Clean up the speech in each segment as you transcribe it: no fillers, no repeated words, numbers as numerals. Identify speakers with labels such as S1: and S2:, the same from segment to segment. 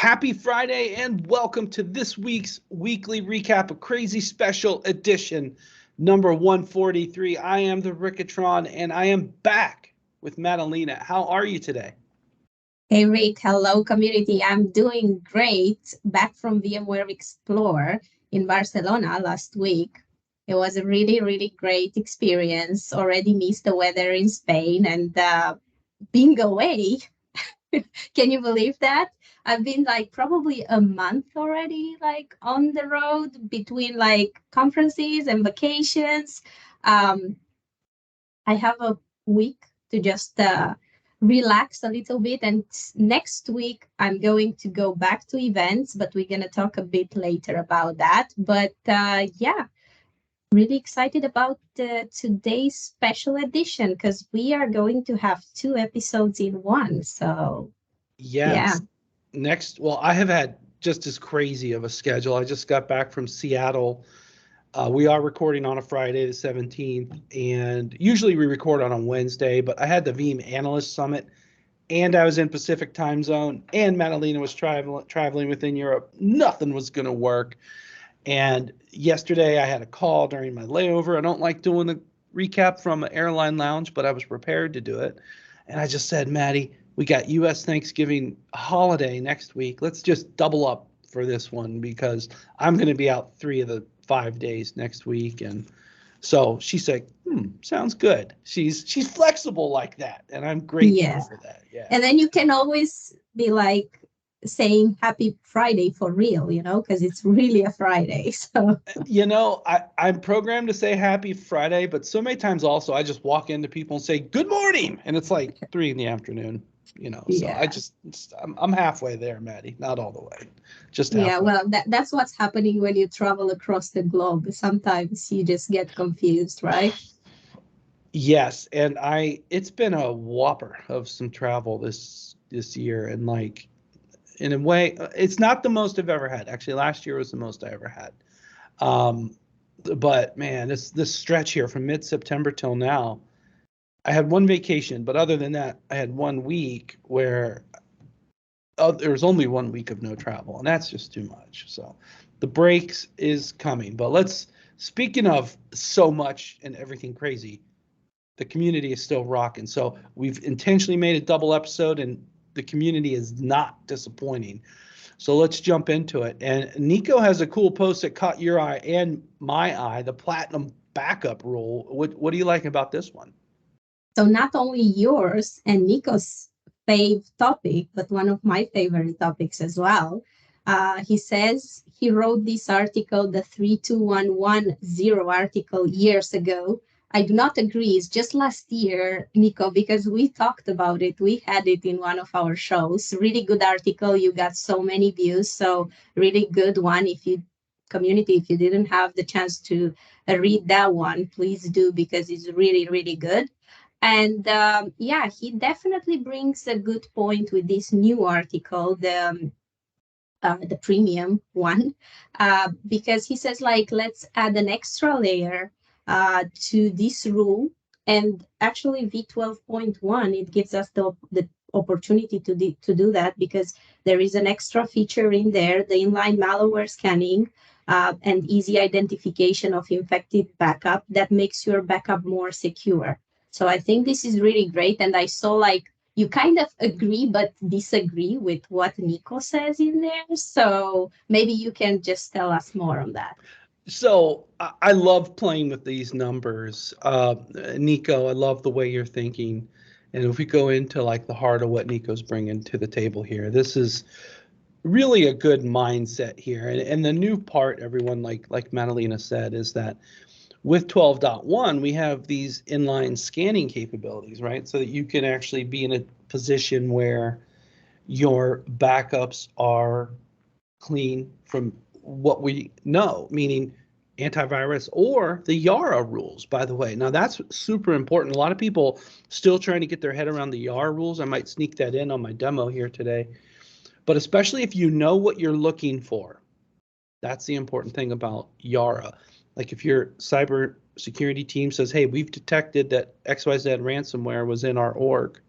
S1: Happy Friday and welcome to this week's weekly recap, a crazy special edition, number 143. I am the Rickatron and I am back with Madalina. How are you today?
S2: Hey Rick, hello community. I'm doing great. Back from VMware Explore in Barcelona last week. It was a really great experience. Already missed the weather in Spain and being away. Can you believe that? I've been like probably a month already, like on the road between like conferences and vacations. Um, I have a week to just relax a little bit. And next week, I'm going to go back to events, but we're going to talk a bit later about that. But yeah, really excited about today's special edition because we are going to have 2 episodes in one. So yeah.
S1: Yes. Well, I have had just as crazy of a schedule. I just got back from Seattle. We are recording on a Friday, the 17th, and usually we record on a Wednesday, but I had the Veeam Analyst Summit, and I was in Pacific time zone, and Madalina was traveling within Europe. Nothing was going to work. And yesterday I had a call during my layover. I don't like doing the recap from an airline lounge, but I was prepared to do it. And I just said, Maddie, we got U.S. Thanksgiving holiday next week. Let's just double up for this one because I'm going to be out 3 of the 5 days next week. And so she said, sounds good. She's flexible like that. And I'm grateful for that. Yeah.
S2: And then you can always be like saying happy Friday for real, because it's really a Friday. So,
S1: I'm programmed to say happy Friday, but so many times also I just walk into people and say good morning. And it's like 3 in the afternoon.
S2: Yeah.
S1: So I'm halfway there, Maddie, not all the way, just halfway.
S2: Yeah, well, that's what's happening when you travel across the globe. Sometimes you just get confused, right?
S1: Yes, and it's been a whopper of some travel this year, and like in a way, it's not the most I've ever had. Actually, last year was the most I ever had. But man, this stretch here from mid-September till now, I had one vacation, but other than that, I had 1 week where there was only 1 week of no travel, and that's just too much. So the breaks is coming. But speaking of so much and everything crazy, the community is still rocking. So we've intentionally made a double episode, and the community is not disappointing. So let's jump into it. And Nico has a cool post that caught your eye and my eye, the platinum backup rule. What do you like about this one?
S2: So not only yours and Nico's fave topic, but one of my favorite topics as well. He says he wrote this article, the 32110 article, years ago. I do not agree. It's just last year, Nico, because we talked about it. We had it in one of our shows. Really good article. You got so many views. So really good one. If you didn't have the chance to read that one, please do because it's really good. And yeah, he definitely brings a good point with this new article, the premium one, because he says like, let's add an extra layer to this rule. And actually V12.1, it gives us the opportunity to do that because there is an extra feature in there, the inline malware scanning and easy identification of infected backup that makes your backup more secure. So I think this is really great. And I saw like you kind of agree but disagree with what Nico says in there. So maybe you can just tell us more on that.
S1: So I love playing with these numbers. Nico, I love the way you're thinking. And if we go into like the heart of what Nico's bringing to the table here, this is really a good mindset here. And the new part, everyone, like Madalina said, is that with 12.1, we have these inline scanning capabilities, right? So that you can actually be in a position where your backups are clean from what we know, meaning antivirus or the Yara rules, by the way. Now, that's super important. A lot of people still trying to get their head around the Yara rules. I might sneak that in on my demo here today. But especially if you know what you're looking for, that's the important thing about Yara. Like if your cyber security team says, hey, we've detected that XYZ ransomware was in our org,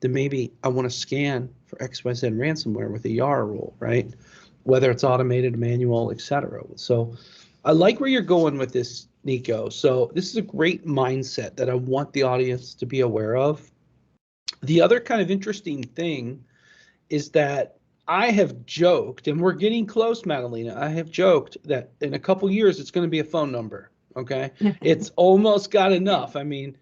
S1: then maybe I want to scan for XYZ ransomware with a YARA rule, right? Whether it's automated, manual, etc. So I like where you're going with this, Nico. So this is a great mindset that I want the audience to be aware of. The other kind of interesting thing is that I have joked, and we're getting close, Madalina. I have joked that in a couple years it's going to be a phone number. Okay, it's almost got enough. I mean,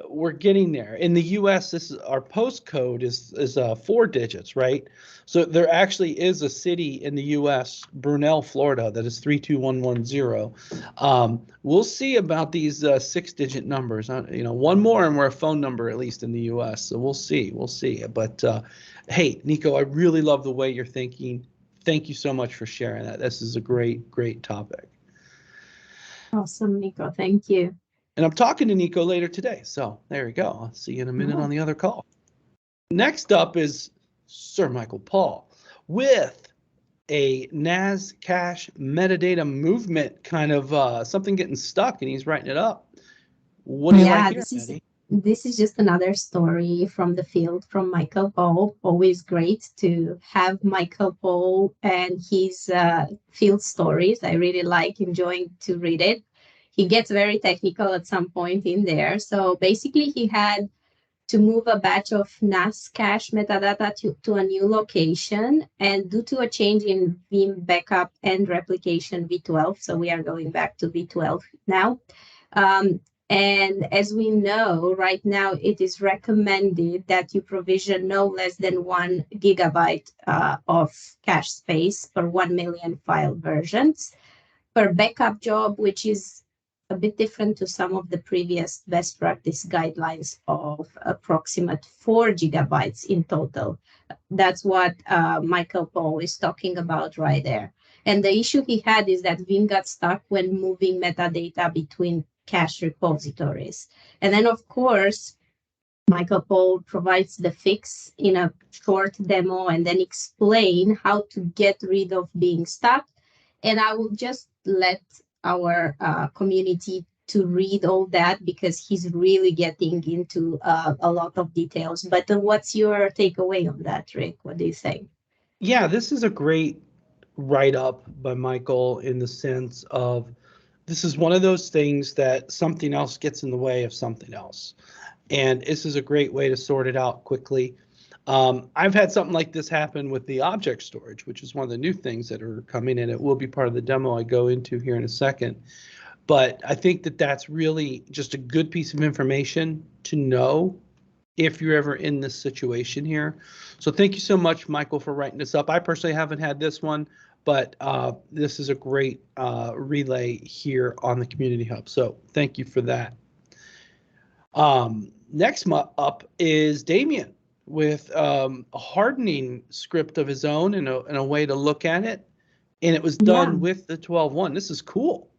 S1: we're getting there. In the U.S., this is our postcode is 4 digits, right? So there actually is a city in the U.S., Brunel, Florida, that is 32110. We'll see about these 6-digit numbers. One more, and we're a phone number at least in the U.S. So we'll see. But hey, Nico, I really love the way you're thinking. Thank you so much for sharing that. This is a great topic.
S2: Awesome, Nico. Thank you.
S1: And I'm talking to Nico later today. So there we go. I'll see you in a minute on the other call. Next up is Sir Michael Paul with a Nas Cash Metadata movement, kind of something getting stuck, and he's writing it up. What do you like here, Eddie?
S2: This is just another story from the field from Michael Paul. Always great to have Michael Paul and his field stories. I really like enjoying to read it. He gets very technical at some point in there. So basically he had to move a batch of Nas Cash metadata to a new location, and due to a change in Veeam backup and replication V12, so we are going back to V12 now. And as we know, right now, it is recommended that you provision no less than 1 gigabyte of cache space per 1 million file versions per backup job, which is a bit different to some of the previous best practice guidelines of approximate 4 gigabytes in total. That's what Michael Paul is talking about right there. And the issue he had is that Veeam got stuck when moving metadata between cache repositories. And then, of course, Michael Paul provides the fix in a short demo and then explain how to get rid of being stuck. And I will just let our community to read all that because he's really getting into a lot of details. But what's your takeaway on that, Rick? What do you think?
S1: Yeah, this is a great write-up by Michael in the sense of this is one of those things that something else gets in the way of something else. And this is a great way to sort it out quickly. I've had something like this happen with the object storage, which is one of the new things that are coming in. It will be part of the demo I go into here in a second. But I think that that's really just a good piece of information to know if you're ever in this situation here. So thank you so much, Michael, for writing this up. I personally haven't had this one, but this is a great relay here on the Community Hub. So thank you for that. Next up is Damien with a hardening script of his own and a way to look at it. And it was done with the 12.1. This is cool.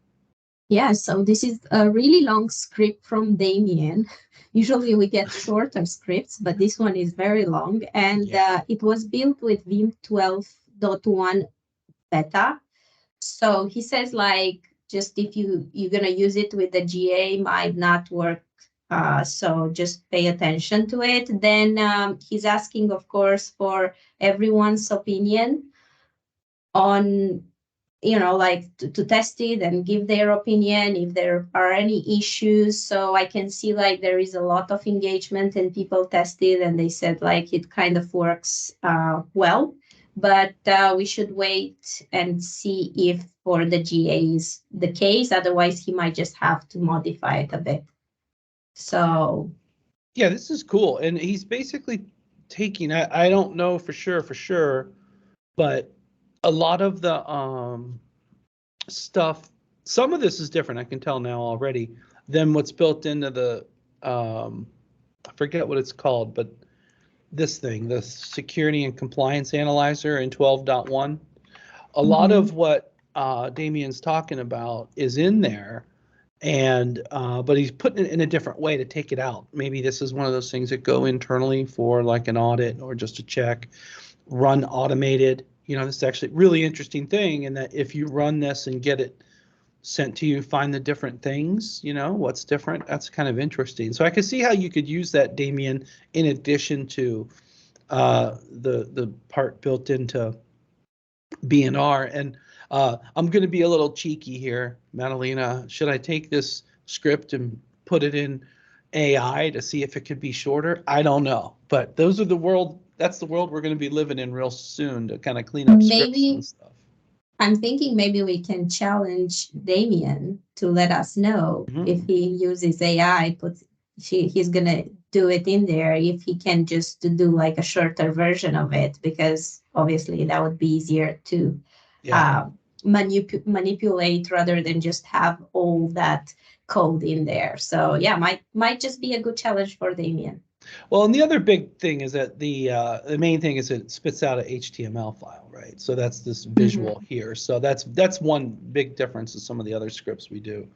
S2: Yeah, so this is a really long script from Damien. Usually we get shorter scripts, but this one is very long. And it was built with Veeam 12.1 beta. So he says, like, just if you're going to use it with the GA, might not work. So just pay attention to it. Then he's asking, of course, for everyone's opinion on, like to test it and give their opinion if there are any issues. So I can see like there is a lot of engagement and people tested and they said like it kind of works well, but we should wait and see if for the GA is the case. Otherwise, he might just have to modify it a bit. So
S1: yeah, this is cool. And he's basically taking, I don't know for sure, but a lot of the stuff, some of this is different, I can tell now already, than what's built into the, I forget what it's called, but this thing, the Security and Compliance Analyzer in 12.1. A lot of what Damien's talking about is in there, and but he's putting it in a different way to take it out. Maybe this is one of those things that go internally for like an audit or just a check, run automated. This is actually a really interesting thing in that if you run this and get it sent to you, find the different things, what's different. That's kind of interesting. So I can see how you could use that, Damien, in addition to the part built into B&R. And I'm going to be a little cheeky here, Madalina. Should I take this script and put it in AI to see if it could be shorter? I don't know, but that's the world we're going to be living in real soon, to kind of clean up scripts and stuff.
S2: I'm thinking maybe we can challenge Damien to let us know if he uses AI, he's going to do it in there, if he can just do like a shorter version of it, because obviously that would be easier to manipulate rather than just have all that code in there. So yeah, might just be a good challenge for Damien.
S1: Well, and the other big thing is that the main thing is it spits out an HTML file, right? So that's this visual here. So that's one big difference to some of the other scripts we do.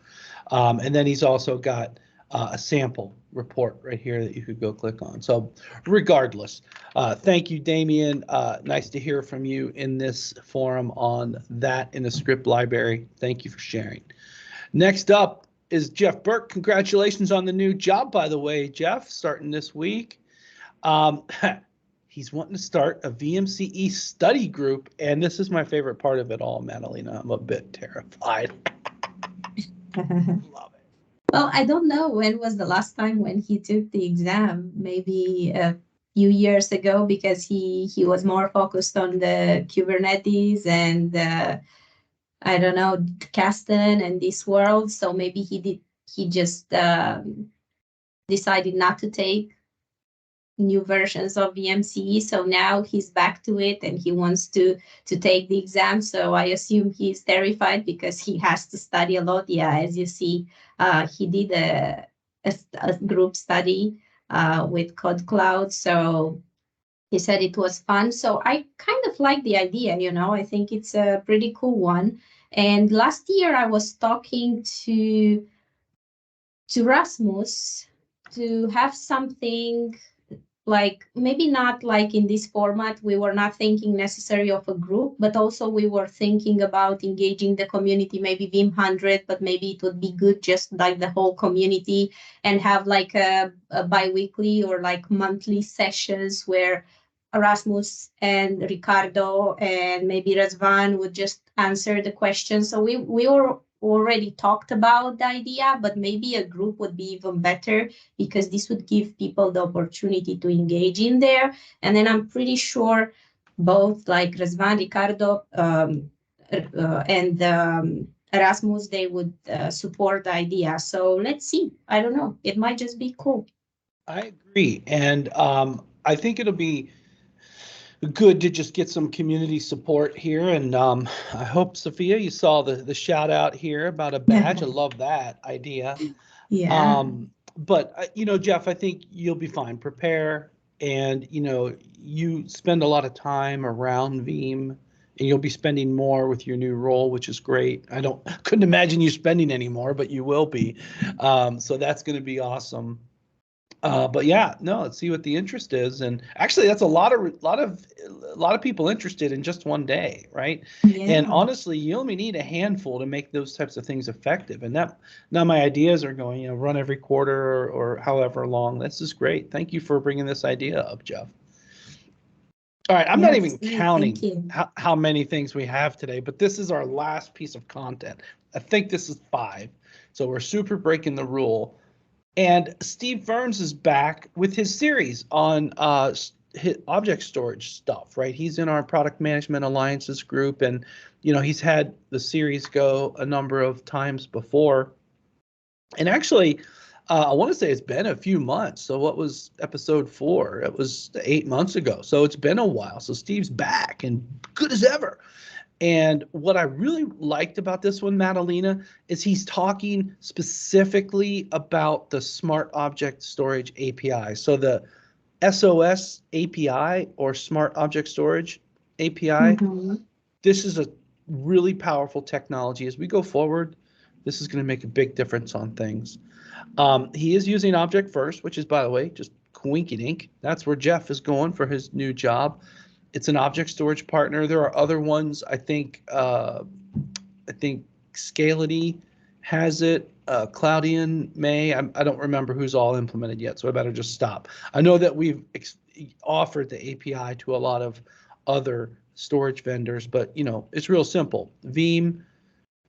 S1: And then he's also got a sample report right here that you could go click on. So regardless, thank you, Damien. Nice to hear from you in this forum on that in the script library. Thank you for sharing. Next up is Jeff Burke. Congratulations on the new job, by the way, Jeff, starting this week. He's wanting to start a VCE study group, and this is my favorite part of it all, Madalina. I'm a bit terrified. Love it.
S2: Well, I don't know when was the last time when he took the exam, maybe a few years ago, because he was more focused on the Kubernetes and I don't know, Kasten and this world. So maybe he just decided not to take new versions of VMCE. So now he's back to it and he wants to take the exam. So I assume he's terrified because he has to study a lot. Yeah, as you see, he did a group study with Code Cloud. So he said it was fun. So I kind of like the idea, I think it's a pretty cool one. And last year I was talking to Rasmus to have something like, maybe not like in this format. We were not thinking necessarily of a group, but also we were thinking about engaging the community, maybe Veeam 100, but maybe it would be good just like the whole community and have like a bi-weekly or like monthly sessions where Erasmus and Ricardo and maybe Razvan would just answer the questions. So we were already talked about the idea, but maybe a group would be even better because this would give people the opportunity to engage in there. And then I'm pretty sure both like Razvan, Ricardo, and Erasmus, they would support the idea. So let's see. I don't know. It might just be cool.
S1: I agree. And I think it'll be good to just get some community support here. And I hope, Sophia, you saw the shout out here about a badge. I love that idea.
S2: Yeah.
S1: But, Jeff, I think you'll be fine. Prepare. And, you spend a lot of time around Veeam, and you'll be spending more with your new role, which is great. Couldn't imagine you spending any more, but you will be. So that's going to be awesome. But yeah, no, let's see what the interest is. And actually, that's a lot of people interested in just one day, right? Yeah. And honestly, you only need a handful to make those types of things effective. And now my ideas are going, run every quarter or however long. This is great. Thank you for bringing this idea up, Jeff. All right, I'm not even counting how many things we have today, but this is our last piece of content. I think this is 5. So we're super breaking the rule. And Steve Ferns is back with his series on object storage stuff, right? He's in our Product Management Alliances group, and he's had the series go a number of times before. And actually, I want to say it's been a few months. So what was episode 4? It was 8 months ago. So it's been a while. So Steve's back and good as ever. And what I really liked about this one, Madalina, is he's talking specifically about the Smart Object Storage API. So the SOS API, or Smart Object Storage API, this is a really powerful technology. As we go forward, this is going to make a big difference on things. He is using Object First, which is, by the way, just coinky-dink. That's where Jeff is going for his new job. It's an object storage partner. There are other ones. I think Scality has it. Cloudian may. I don't remember who's all implemented yet, so I better just stop. I know that we've offered the API to a lot of other storage vendors, but it's real simple. Veeam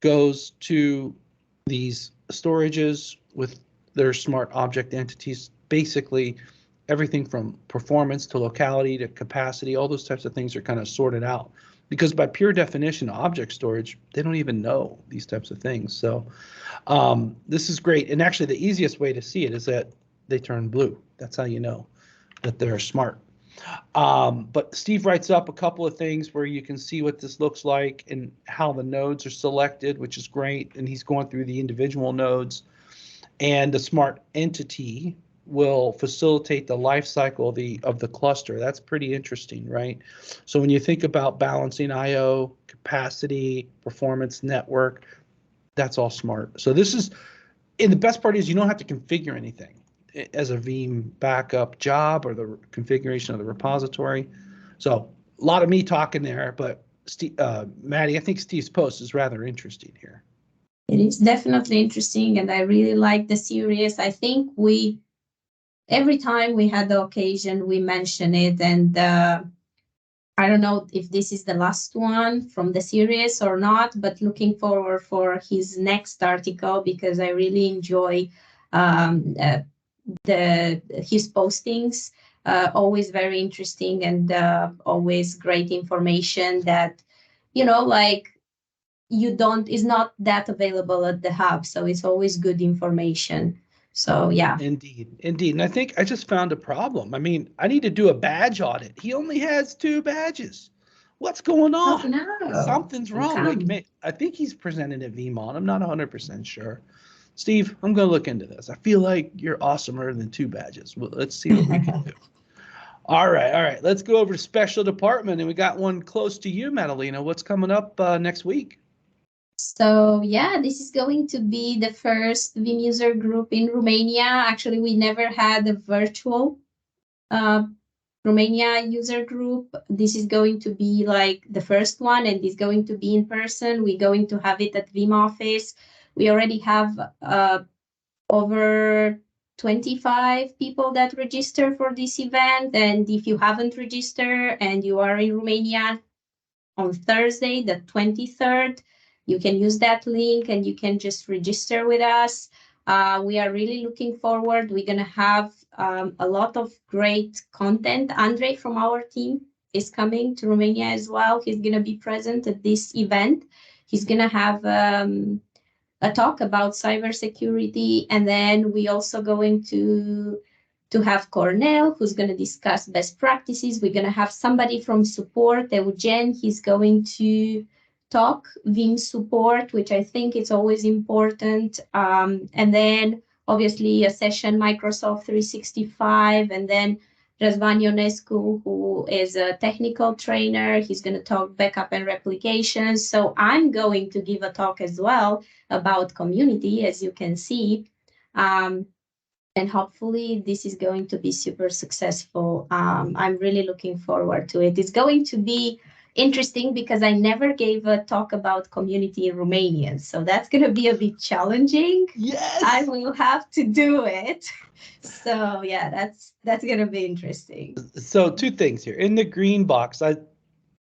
S1: goes to these storages with their smart object entities, basically everything from performance to locality to capacity, all those types of things are kind of sorted out. Because by pure definition, object storage, they don't even know these types of things. So this is great. And actually, the easiest way to see it is that they turn blue. That's how you know that they're smart. But Steve writes up a couple of things where you can see what this looks like and how the nodes are selected, which is great. And he's going through the individual nodes. And the smart entity will facilitate the life cycle of the cluster. That's pretty interesting, right? So when you think about balancing I/O, capacity, performance, network, that's all smart. So this is, and the best part is you don't have to configure anything as a Veeam backup job or the configuration of the repository. So a lot of me talking there, but Maddie, I think Steve's post is rather interesting here.
S2: It is definitely interesting, and I really like the series. I think every time we had the occasion, we mention it, and I don't know if this is the last one from the series or not, but looking forward for his next article because I really enjoy his postings. Always very interesting and always great information that, like is not that available at the hub. So it's always good information. So yeah.
S1: Indeed. And I think I just found a problem. I mean, I need to do a badge audit. He only has 2 badges. What's going on?
S2: Oh, no.
S1: Something's wrong. Like, I think he's presented at Veeam. I'm not 100% sure. Steve, I'm going to look into this. I feel like you're awesomer than 2 badges. Well, let's see what we can do. All right. Let's go over to special department, and we got one close to you, Madalina. What's coming up next week?
S2: So yeah, this is going to be the first Veeam user group in Romania. Actually, we never had a virtual Romania user group. This is going to be like the first one, and it's going to be in person. We're going to have it at Veeam office. We already have over 25 people that register for this event. And if you haven't registered and you are in Romania on Thursday, the 23rd, you can use that link and you can just register with us. We are really looking forward. We're going to have a lot of great content. Andre from our team is coming to Romania as well. He's going to be present at this event. He's going to have a talk about cybersecurity. And then we also going to have Cornell, who's going to discuss best practices. We're going to have somebody from support, Eugen. He's going to talk Veeam support, which I think is always important. And then obviously a session Microsoft 365, and then Răzvan Ionescu, who is a technical trainer. He's going to talk backup and replication. So I'm going to give a talk as well about community, as you can see. And hopefully this is going to be super successful. I'm really looking forward to it. It's going to be interesting because I never gave a talk about community in Romanian. So that's going to be a bit challenging.
S1: Yes.
S2: I will have to do it. So yeah, that's going to be interesting.
S1: So 2 things here. In the green box,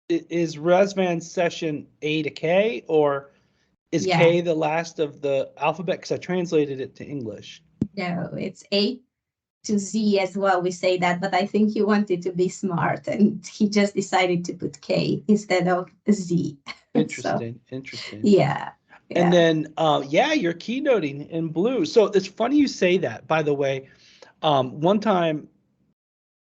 S1: is Razvan's session A to K, or is K the last of the alphabet? Because I translated it to English.
S2: No, it's A to Z as well. We say that, but I think he wanted to be smart and he just decided to put K instead of Z.
S1: Interesting. Interesting.
S2: Yeah.
S1: And then, you're keynoting in blue. So it's funny you say that, by the way. One time,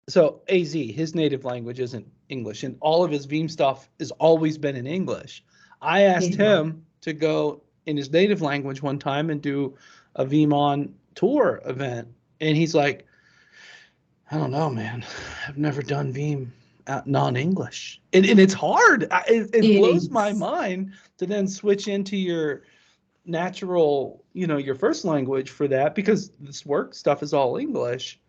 S1: so AZ, his native language isn't English, and all of his Veeam stuff has always been in English. I asked him to go in his native language one time and do a Veeam on tour event, and he's like, I don't know, man. I've never done Veeam non-English, and it's hard. It blows my mind to then switch into your natural, your first language for that, because this work stuff is all English.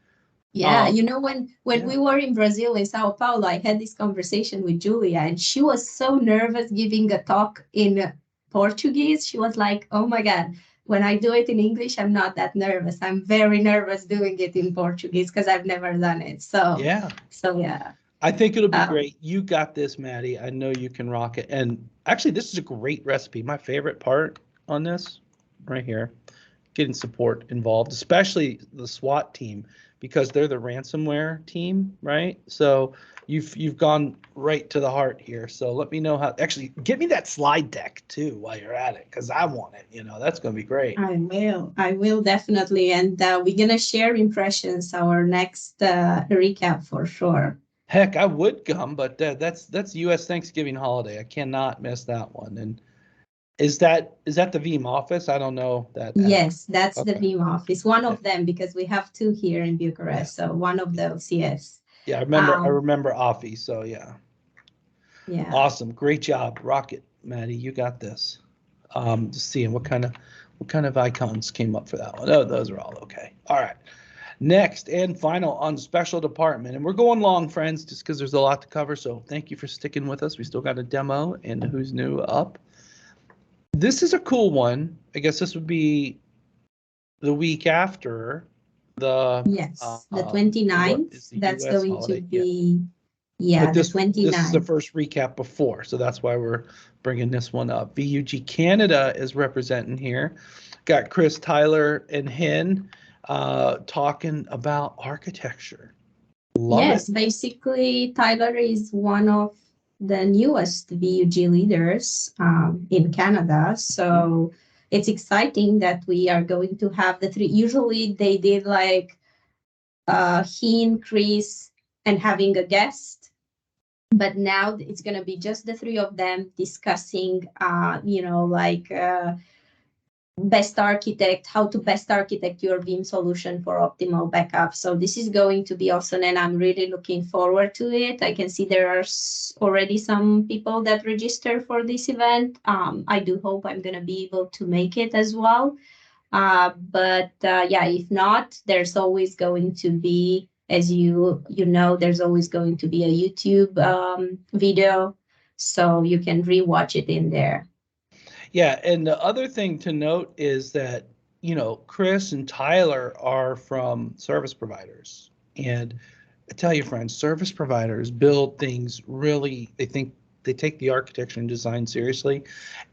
S2: Yeah, when we were in Brazil, in Sao Paulo, I had this conversation with Julia, and she was so nervous giving a talk in Portuguese, she was like, oh my God, when I do it in English, I'm not that nervous. I'm very nervous doing it in Portuguese because I've never done it.
S1: Yeah.
S2: So yeah.
S1: I think it'll be great. You got this, Maddie. I know you can rock it. And actually, this is a great recipe. My favorite part on this, right here, getting support involved, especially the SWAT team, because they're the ransomware team, right? So you've gone right to the heart here. So let me know how. Actually, give me that slide deck too while you're at it, because I want it. You know, that's going to be great.
S2: I will definitely. And we're going to share impressions, our next recap for sure.
S1: Heck, I would come, but that's U.S. Thanksgiving holiday. I cannot miss that one. And is that the Veeam office? I don't know that.
S2: Yes, that's the
S1: Okay.
S2: Veeam office. One of them, because we have two here in Bucharest.
S1: Yeah.
S2: So one of those, yes.
S1: Yeah, I remember Offie. So yeah.
S2: Yeah.
S1: Awesome. Great job. Rocket, Maddie. You got this. Just seeing what kind of icons came up for that one. Oh, those are all okay. All right. Next and final on special department. And we're going long, friends, just because there's a lot to cover. So thank you for sticking with us. We still got a demo and who's new up. This is a cool one. I guess this would be the week after the
S2: the 29th. That's US going holiday. To be but
S1: this,
S2: the 29th.
S1: This is the first recap before, so that's why we're bringing this one up. VUG Canada is representing here. Got Chris, Tyler, and Hen talking about architecture. Love it.
S2: Basically, Tyler is one of the newest VUG leaders in Canada. So it's exciting that we are going to have the three. Usually they did like he, Chris, and having a guest. But now it's going to be just the three of them discussing, best architect, how to best architect your Veeam solution for optimal backup. So this is going to be awesome, and I'm really looking forward to it. I can see there are already some people that register for this event. I do hope I'm going to be able to make it as well. But if not, there's always going to be, as you know, there's always going to be a YouTube video, so you can rewatch it in there.
S1: Yeah, and the other thing to note is that, Chris and Tyler are from service providers. And I tell you, friends, service providers build things really, they take the architecture and design seriously.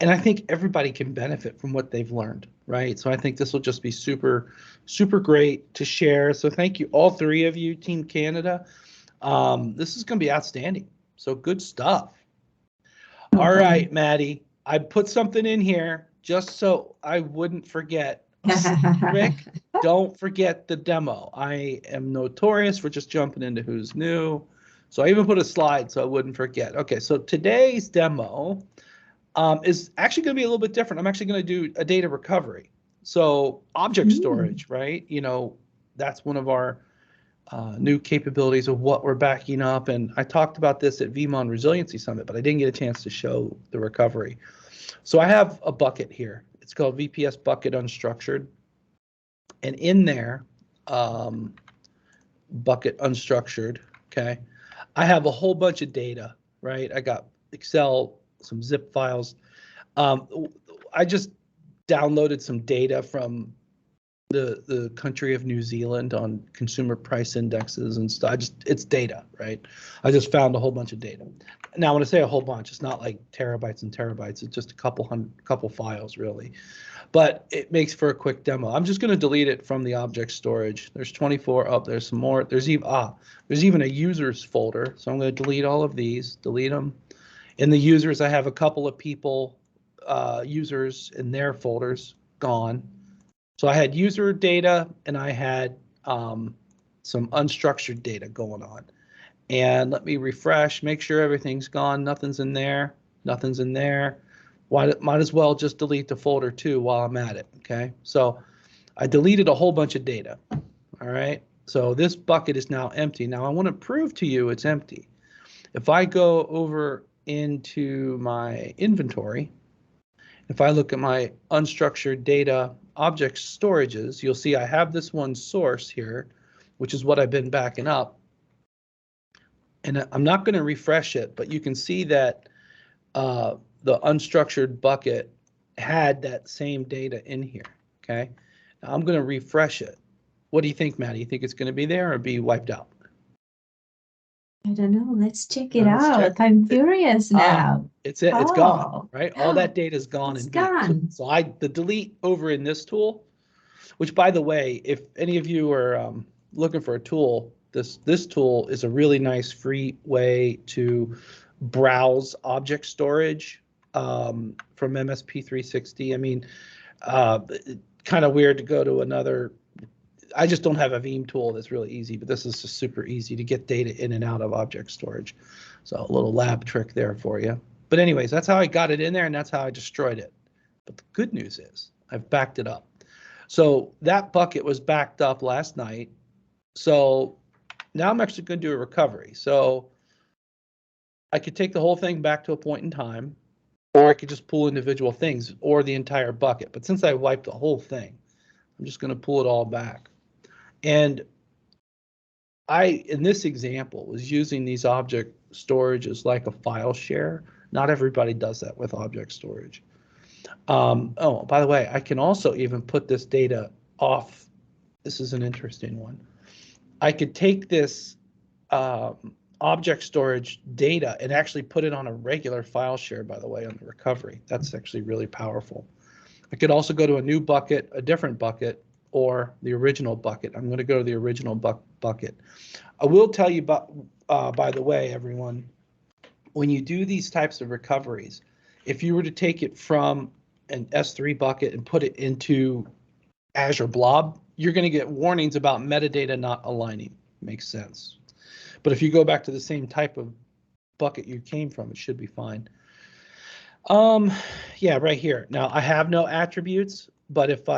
S1: And I think everybody can benefit from what they've learned, right? So I think this will just be super, super great to share. So thank you, all three of you, Team Canada. This is going to be outstanding. So good stuff. Okay. All right, Maddie. I put something in here just so I wouldn't forget. Rick, don't forget the demo. I am notorious for just jumping into who's new. So I even put a slide so I wouldn't forget. Okay, so today's demo is actually going to be a little bit different. I'm actually going to do a data recovery. So object storage, right? That's one of our new capabilities of what we're backing up. And I talked about this at Veeam Resiliency Summit, but I didn't get a chance to show the recovery. So I have a bucket here. It's called VPS Bucket Unstructured. And in there, bucket unstructured, okay, I have a whole bunch of data, right? I got Excel, some zip files. I just downloaded some data from the country of New Zealand on consumer price indexes and stuff. It's data, right? I just found a whole bunch of data. Now, when I say a whole bunch, it's not like terabytes and terabytes. It's just a couple files, really. But it makes for a quick demo. I'm just going to delete it from the object storage. There's 24 up. There's some more. There's even a users folder. So I'm going to delete all of these. Delete them. In the users, I have a couple of people, users in their folders gone. So I had user data and I had some unstructured data going on. And let me refresh, make sure everything's gone. Nothing's in there. Nothing's in there. Might as well just delete the folder too while I'm at it. Okay. So I deleted a whole bunch of data. All right. So this bucket is now empty. Now I want to prove to you it's empty. If I go over into my inventory, if I look at my unstructured data object storages, you'll see I have this one source here, which is what I've been backing up. And I'm not going to refresh it, but you can see that the unstructured bucket had that same data in here, okay? Now I'm going to refresh it. What do you think, Maddie? You think it's going to be there or be wiped out?
S2: I don't know. Let's check it
S1: Let's
S2: out.
S1: check.
S2: I'm curious now.
S1: It's gone,
S2: Oh,
S1: right? All that data is gone
S2: it's
S1: in Veeam.
S2: gone.
S1: So the delete over in this tool, which by the way, if any of you are looking for a tool, this tool is a really nice free way to browse object storage from MSP360. I mean, kind of weird to go to another. I just don't have a Veeam tool that's really easy, but this is just super easy to get data in and out of object storage. So a little lab trick there for you. But anyways, that's how I got it in there, and that's how I destroyed it. But the good news is I've backed it up. So that bucket was backed up last night. So now I'm actually going to do a recovery. So I could take the whole thing back to a point in time, or I could just pull individual things or the entire bucket. But since I wiped the whole thing, I'm just going to pull it all back. And in this example, was using these object storages like a file share. Not everybody does that with object storage. Oh, by the way, I can also even put this data off. This is an interesting one. I could take this object storage data and actually put it on a regular file share, by the way, on the recovery. That's actually really powerful. I could also go to a new bucket, a different bucket, or the original bucket. I'm going to go to the original bucket. I will tell you, by the way, everyone, when you do these types of recoveries, if you were to take it from an S3 bucket and put it into Azure Blob, you're going to get warnings about metadata not aligning. Makes sense. But if you go back to the same type of bucket you came from, it should be fine. Yeah, right here. Now I have no attributes, but if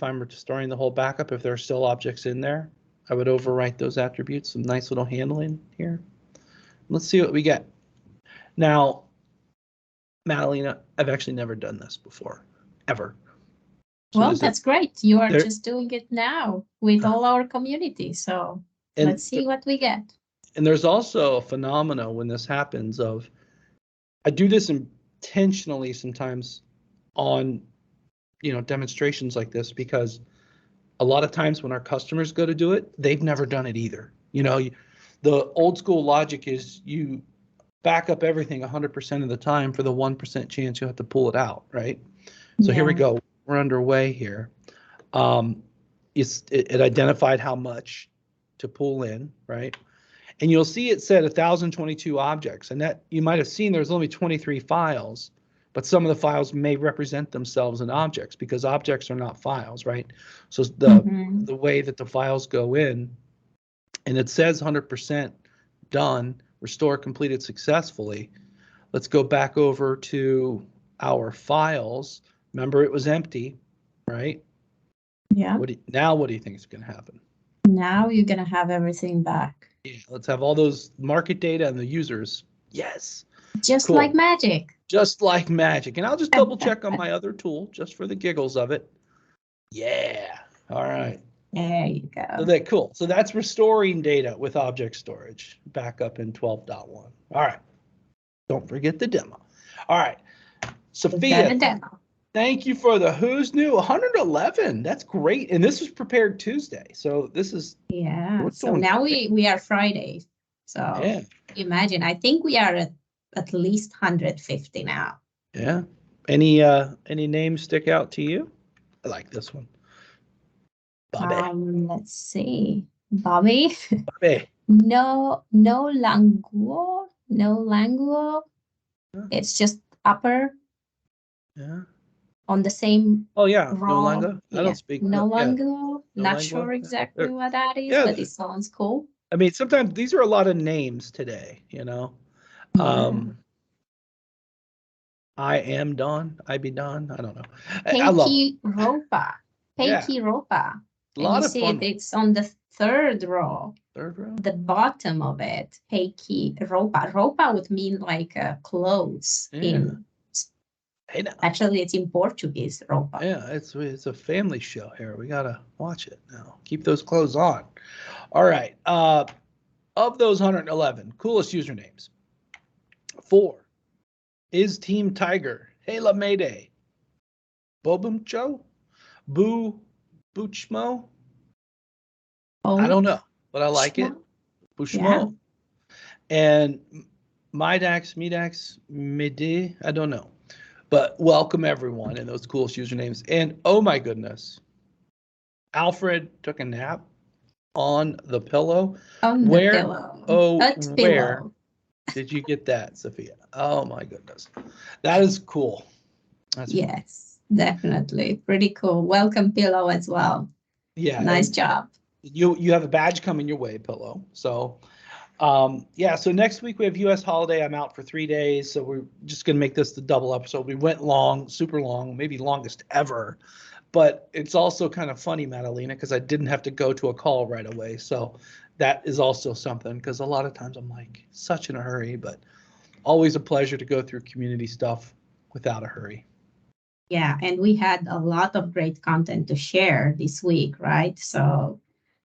S1: I'm restoring the whole backup, if there are still objects in there, I would overwrite those attributes. Some nice little handling here. Let's see what we get. Now, Madalina, I've actually never done this before, ever. So
S2: Well, that's great. You are
S1: there,
S2: just doing it now with all our community. So let's see what we get.
S1: And there's also a phenomena when this happens of, I do this intentionally sometimes on, demonstrations like this, because a lot of times when our customers go to do it, they've never done it either. The old school logic is you back up everything 100% of the time for the 1% chance you have to pull it out, right? So here we go. We're underway here. It identified how much to pull in, right? And you'll see it said 1,022 objects, and that you might have seen there's only 23 files, but some of the files may represent themselves in objects because objects are not files, right? So the way that the files go in, and it says 100% done, restore completed successfully. Let's go back over to our files. Remember, it was empty, right?
S2: Yeah.
S1: What do you think is going to happen?
S2: Now you're going to have everything back.
S1: Yeah, let's have all those market data and the users. Yes.
S2: Just like magic.
S1: Just like magic. And I'll just double check on my other tool just for the giggles of it. Yeah. All right.
S2: There you go.
S1: So cool. So that's restoring data with object storage back up in 12.1. All right. Don't forget the demo. All right. Sophia, thank you for the Who's New 111. That's great. And this was prepared Tuesday. So this is.
S2: Yeah. So now we are Friday. So imagine, I think we are at least 150 now.
S1: Yeah. Any names stick out to you? I like this one. Bobby.
S2: Let's see. Bobby.
S1: Bobby.
S2: No languo. It's just upper.
S1: Yeah.
S2: On the same.
S1: Oh yeah.
S2: Raw,
S1: no lango. I don't speak.
S2: No lango.
S1: No
S2: Not
S1: languo.
S2: sure exactly what that is, but it sounds cool.
S1: I mean, sometimes these are a lot of names today, I am Don. I be Don. I don't know. I love
S2: Ropa. Ropa.
S1: A lot of fun.
S2: It's on the third row.
S1: Third row?
S2: The bottom of it. Peiki Ropa. Ropa would mean like clothes in. Actually, it's in Portuguese, Ropa.
S1: Yeah, it's a family show here. We gotta watch it now. Keep those clothes on. All right. Of those 111 coolest usernames, 4 is Team Tiger. Hey, La Mayday. Bobumcho? Buchmo? I
S2: Oh,
S1: don't know, but I like it.
S2: yeah.
S1: Bushmo. And Midax, Midi, I don't know. But welcome everyone and those coolest usernames. And oh my goodness, Alfred took a nap on the pillow.
S2: On the
S1: Where,
S2: pillow.
S1: oh,
S2: At
S1: where
S2: pillow.
S1: did you get that, Sophia? Oh my goodness. That is cool. That's fun.
S2: Yes, definitely. Pretty cool. Welcome, pillow, as well.
S1: Yeah,
S2: Nice
S1: and
S2: job.
S1: you have a badge coming your way, Pillow. So yeah, so next week we have US holiday. I'm out for 3 days, so we're just gonna make this the double episode. We went long, super long, maybe longest ever. But it's also kind of funny, Madalina, because I didn't have to go to a call right away. So that is also something, because a lot of times I'm like such in a hurry, but always a pleasure to go through community stuff without a hurry.
S2: Yeah, and we had a lot of great content to share this week, right? So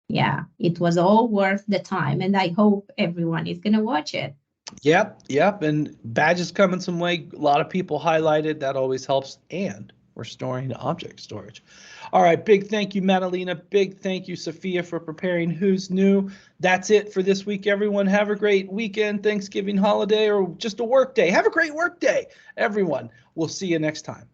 S2: yeah, it was all worth the time, and I hope everyone is gonna watch it.
S1: Yep. And badges coming some way. A lot of people highlighted. That always helps. And we're storing object storage. All right. Big thank you, Madalina. Big thank you, Sophia, for preparing Who's New. That's it for this week, everyone. Have a great weekend, Thanksgiving holiday, or just a work day. Have a great work day, everyone. We'll see you next time.